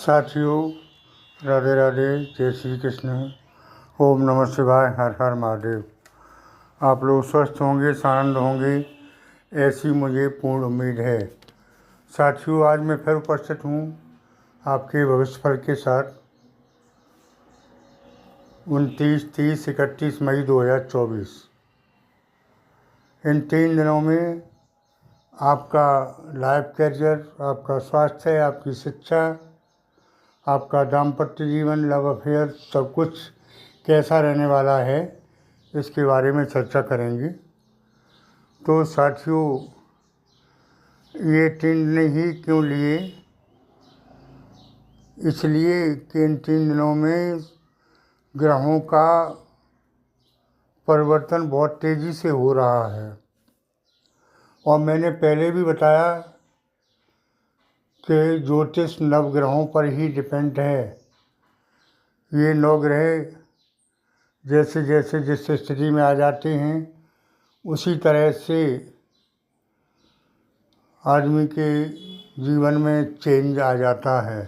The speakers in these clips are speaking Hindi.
साथियों, राधे राधे, जय श्री कृष्ण, ओम नमः शिवाय, हर हर महादेव। आप लोग स्वस्थ होंगे, आनंद होंगे, ऐसी मुझे पूर्ण उम्मीद है। साथियों, आज मैं फिर उपस्थित हूँ आपके भविष्यफल के साथ 29, 30, 31 मई 2024। इन 3 दिनों में आपका लाइफ कैरियर, आपका स्वास्थ्य, आपकी शिक्षा, आपका दाम्पत्य जीवन, लव अफेयर, सब कुछ कैसा रहने वाला है, इसके बारे में चर्चा करेंगे। तो साथियों, ये 3 दिन ही क्यों लिए? इसलिए कि इन 3 दिनों में ग्रहों का परिवर्तन बहुत तेज़ी से हो रहा है। और मैंने पहले भी बताया कि ज्योतिष नवग्रहों पर ही डिपेंड है। ये 9 ग्रह जैसे जैसे जिस स्थिति में आ जाते हैं, उसी तरह से आदमी के जीवन में चेंज आ जाता है।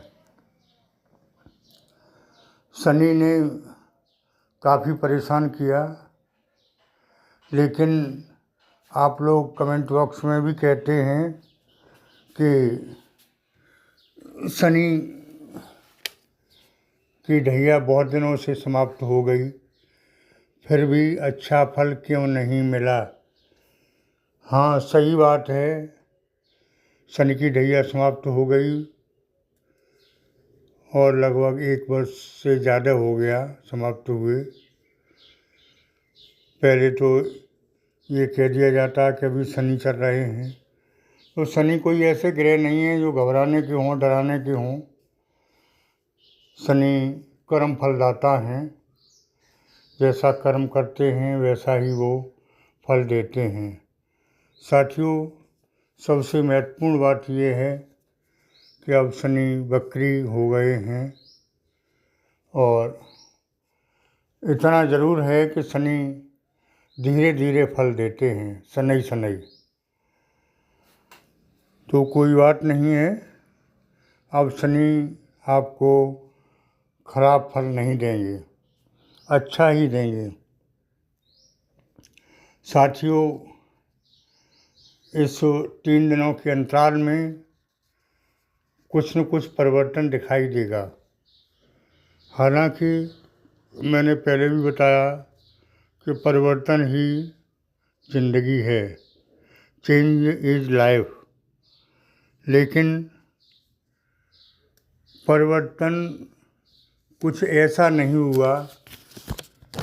शनि ने काफ़ी परेशान किया, लेकिन आप लोग कमेंट बॉक्स में भी कहते हैं कि शनि की ढैया बहुत दिनों से समाप्त हो गई, फिर भी अच्छा फल क्यों नहीं मिला। हाँ, सही बात है, शनि की ढैया समाप्त हो गई और लगभग 1 वर्ष से ज़्यादा हो गया समाप्त हुए। पहले तो ये कह दिया जाता कि अभी शनि चल रहे हैं, तो शनि कोई ऐसे ग्रह नहीं है जो घबराने के हों, डराने के हों। शनि कर्म फलदाता हैं, जैसा कर्म करते हैं वैसा ही वो फल देते हैं। साथियों, सबसे महत्वपूर्ण बात ये है कि अब शनि वक्री हो गए हैं, और इतना ज़रूर है कि शनि धीरे धीरे फल देते हैं, शनै शनै। तो कोई बात नहीं है, अब शनि आपको खराब फल नहीं देंगे, अच्छा ही देंगे। साथियों, इस 3 दिनों के अंतराल में कुछ न कुछ परिवर्तन दिखाई देगा। हालांकि मैंने पहले भी बताया कि परिवर्तन ही ज़िंदगी है, चेंज इज़ लाइफ। लेकिन परिवर्तन कुछ ऐसा नहीं हुआ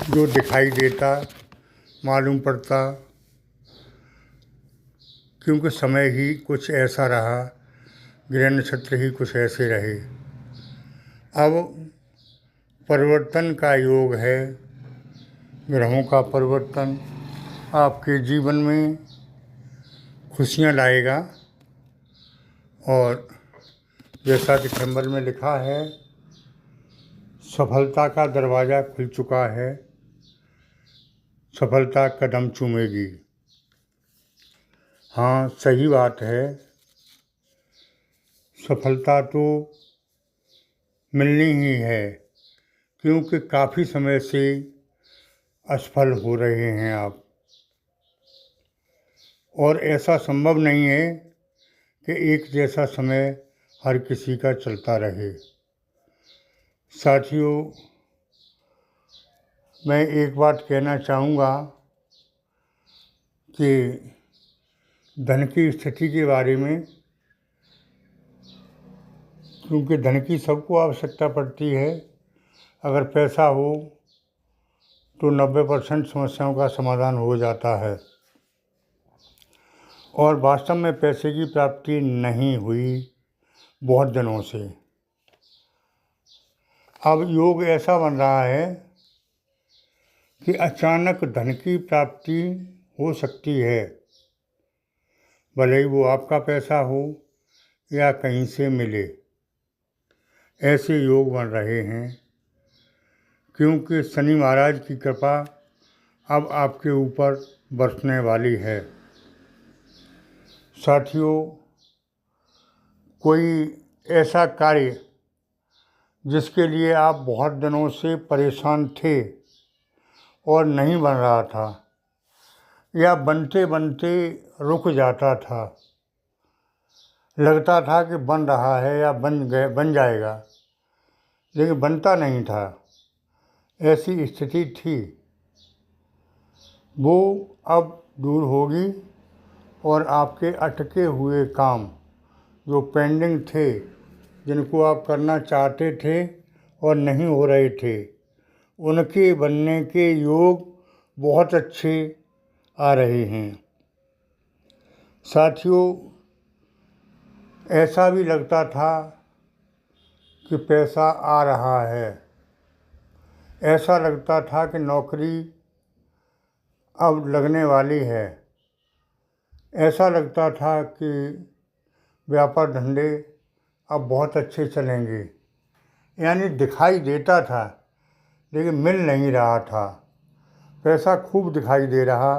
जो दिखाई देता, मालूम पड़ता, क्योंकि समय ही कुछ ऐसा रहा, ग्रह नक्षत्र ही कुछ ऐसे रहे। अब परिवर्तन का योग है, ग्रहों का परिवर्तन आपके जीवन में खुशियाँ लाएगा। और जैसा दिसंबर में लिखा है, सफलता का दरवाज़ा खुल चुका है, सफलता कदम चूमेगी। हाँ, सही बात है, सफलता तो मिलनी ही है, क्योंकि काफ़ी समय से असफल हो रहे हैं आप। और ऐसा संभव नहीं है कि एक जैसा समय हर किसी का चलता रहे। साथियों, मैं एक बात कहना चाहूँगा कि धन की स्थिति के बारे में, क्योंकि धन की सबको आवश्यकता पड़ती है। अगर पैसा हो तो 90% समस्याओं का समाधान हो जाता है, और वास्तव में पैसे की प्राप्ति नहीं हुई बहुत दिनों से। अब योग ऐसा बन रहा है कि अचानक धन की प्राप्ति हो सकती है, भले ही वो आपका पैसा हो या कहीं से मिले। ऐसे योग बन रहे हैं, क्योंकि शनि महाराज की कृपा अब आपके ऊपर बरसने वाली है। साथियों, कोई ऐसा कार्य जिसके लिए आप बहुत दिनों से परेशान थे और नहीं बन रहा था या बनते बनते रुक जाता था, लगता था कि बन रहा है या बन जाएगा, लेकिन बनता नहीं था, ऐसी स्थिति थी। वो अब दूर होगी और आपके अटके हुए काम जो पेंडिंग थे, जिनको आप करना चाहते थे और नहीं हो रहे थे, उनके बनने के योग बहुत अच्छे आ रहे हैं। साथियों, ऐसा भी लगता था कि पैसा आ रहा है, ऐसा लगता था कि नौकरी अब लगने वाली है, ऐसा लगता था कि व्यापार धंधे अब बहुत अच्छे चलेंगे, यानी दिखाई देता था लेकिन मिल नहीं रहा था। पैसा खूब दिखाई दे रहा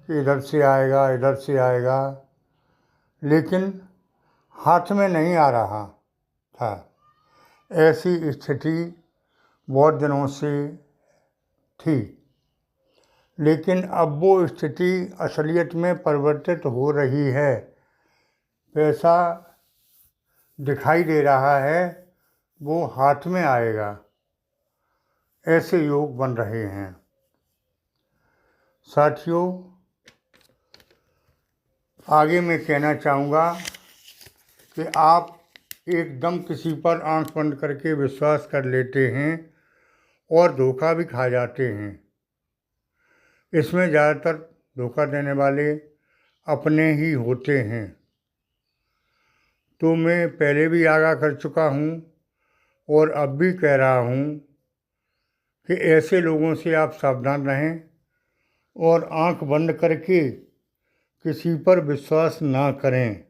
कि इधर से आएगा इधर से आएगा, लेकिन हाथ में नहीं आ रहा था। ऐसी स्थिति बहुत दिनों से थी, लेकिन अब वो स्थिति असलियत में परिवर्तित हो रही है। पैसा दिखाई दे रहा है, वो हाथ में आएगा, ऐसे योग बन रहे हैं। साथियों, आगे मैं कहना चाहूँगा कि आप एकदम किसी पर आंख बंद करके विश्वास कर लेते हैं और धोखा भी खा जाते हैं। इसमें ज़्यादातर धोखा देने वाले अपने ही होते हैं। तो मैं पहले भी आगाह कर चुका हूँ और अब भी कह रहा हूँ कि ऐसे लोगों से आप सावधान रहें और आंख बंद करके किसी पर विश्वास ना करें,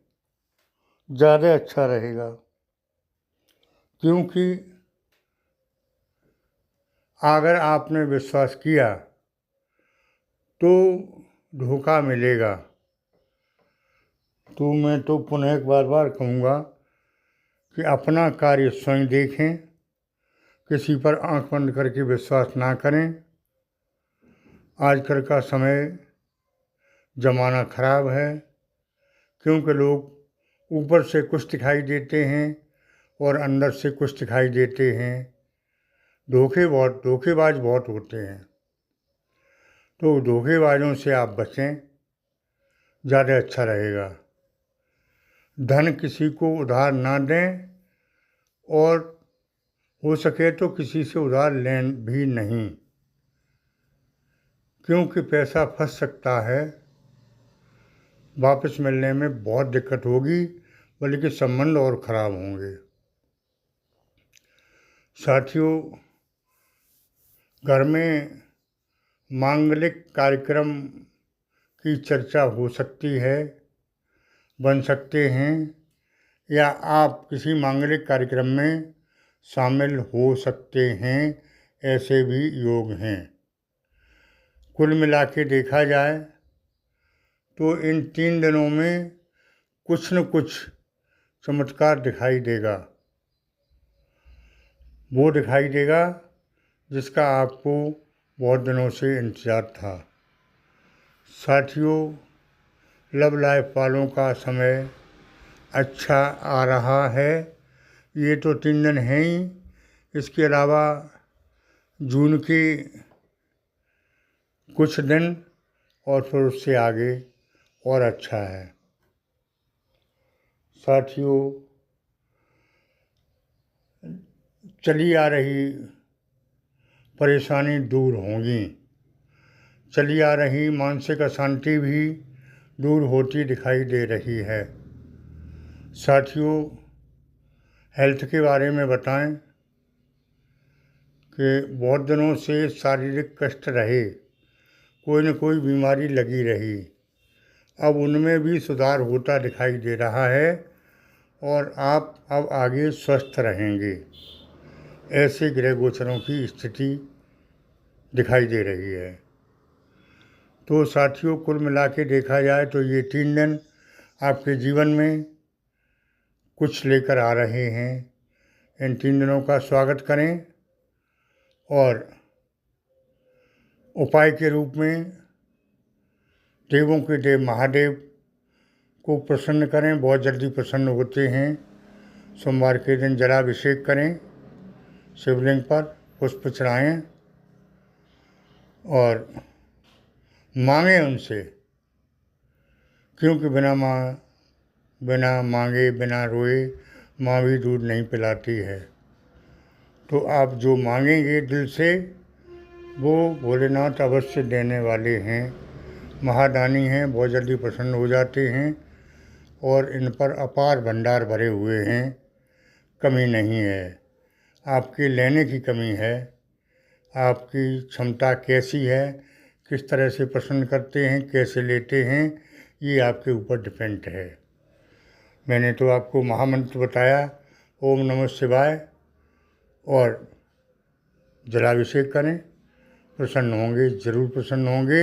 ज़्यादा अच्छा रहेगा। क्योंकि अगर आपने विश्वास किया तो धोखा मिलेगा। तो मैं तो पुनः एक बार कहूँगा कि अपना कार्य स्वयं देखें, किसी पर आंख बंद करके विश्वास ना करें। आजकल का समय ज़माना खराब है, क्योंकि लोग ऊपर से कुछ दिखाई देते हैं और अंदर से कुछ दिखाई देते हैं। धोखेबाज बहुत होते हैं। तो धोखेबाजों से आप बचें, ज़्यादा अच्छा रहेगा। धन किसी को उधार ना दें और हो सके तो किसी से उधार लें भी नहीं, क्योंकि पैसा फंस सकता है, वापस मिलने में बहुत दिक्कत होगी, बल्कि संबंध और ख़राब होंगे। साथियों, घर में मांगलिक कार्यक्रम की चर्चा हो सकती है, बन सकते हैं, या आप किसी मांगलिक कार्यक्रम में शामिल हो सकते हैं, ऐसे भी योग हैं। कुल मिला के देखा जाए तो इन 3 दिनों में कुछ न कुछ चमत्कार दिखाई देगा। वो दिखाई देगा जिसका आपको बहुत दिनों से इंतज़ार था। साथियों, लव लाइफ वालों का समय अच्छा आ रहा है। ये तो 3 दिन हैं ही, इसके अलावा जून के कुछ दिन और फिर उससे आगे और अच्छा है। साथियों, चली आ रही परेशानी दूर होंगी, चली आ रही मानसिक अशांति भी दूर होती दिखाई दे रही है। साथियों, हेल्थ के बारे में बताएं कि बहुत दिनों से शारीरिक कष्ट रहे, कोई न कोई बीमारी लगी रही, अब उनमें भी सुधार होता दिखाई दे रहा है और आप अब आगे स्वस्थ रहेंगे, ऐसे ग्रह गोचरों की स्थिति दिखाई दे रही है। तो साथियों, कुल मिला के देखा जाए तो ये 3 दिन आपके जीवन में कुछ लेकर आ रहे हैं, इन 3 दिनों का स्वागत करें और उपाय के रूप में देवों के देव महादेव को प्रसन्न करें। बहुत जल्दी प्रसन्न होते हैं। सोमवार के दिन जलाभिषेक करें, शिवलिंग पर पुष्प चढ़ाएं और मांगें उनसे, क्योंकि बिना मांगे बिना रोए माँ भी दूध नहीं पिलाती है। तो आप जो मांगेंगे दिल से वो भोलेनाथ अवश्य देने वाले हैं। महादानी हैं, बहुत जल्दी प्रसन्न हो जाते हैं और इन पर अपार भंडार भरे हुए हैं। कमी नहीं है, आपके लेने की कमी है। आपकी क्षमता कैसी है, किस तरह से प्रसन्न करते हैं, कैसे लेते हैं, ये आपके ऊपर डिपेंड है। मैंने तो आपको महामंत्र बताया, ओम नमः शिवाय, और जलाभिषेक करें। प्रसन्न होंगे, ज़रूर प्रसन्न होंगे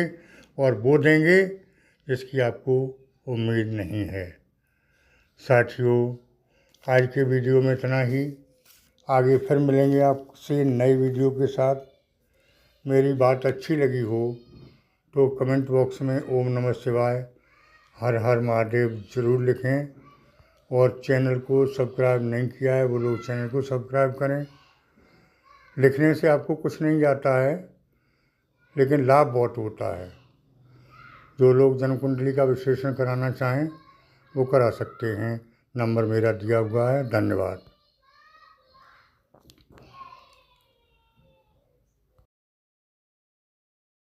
और वो देंगे जिसकी आपको उम्मीद नहीं है। साथियों, आज के वीडियो में इतना ही। आगे फिर मिलेंगे आपसे नई वीडियो के साथ। मेरी बात अच्छी लगी हो तो कमेंट बॉक्स में ओम नमः शिवाय, हर हर महादेव ज़रूर लिखें। और चैनल को सब्सक्राइब नहीं किया है वो लोग चैनल को सब्सक्राइब करें। लिखने से आपको कुछ नहीं जाता है, लेकिन लाभ बहुत होता है। जो लोग जन्म कुंडली का विश्लेषण कराना चाहें वो करा सकते हैं। नंबर मेरा दिया हुआ है। धन्यवाद।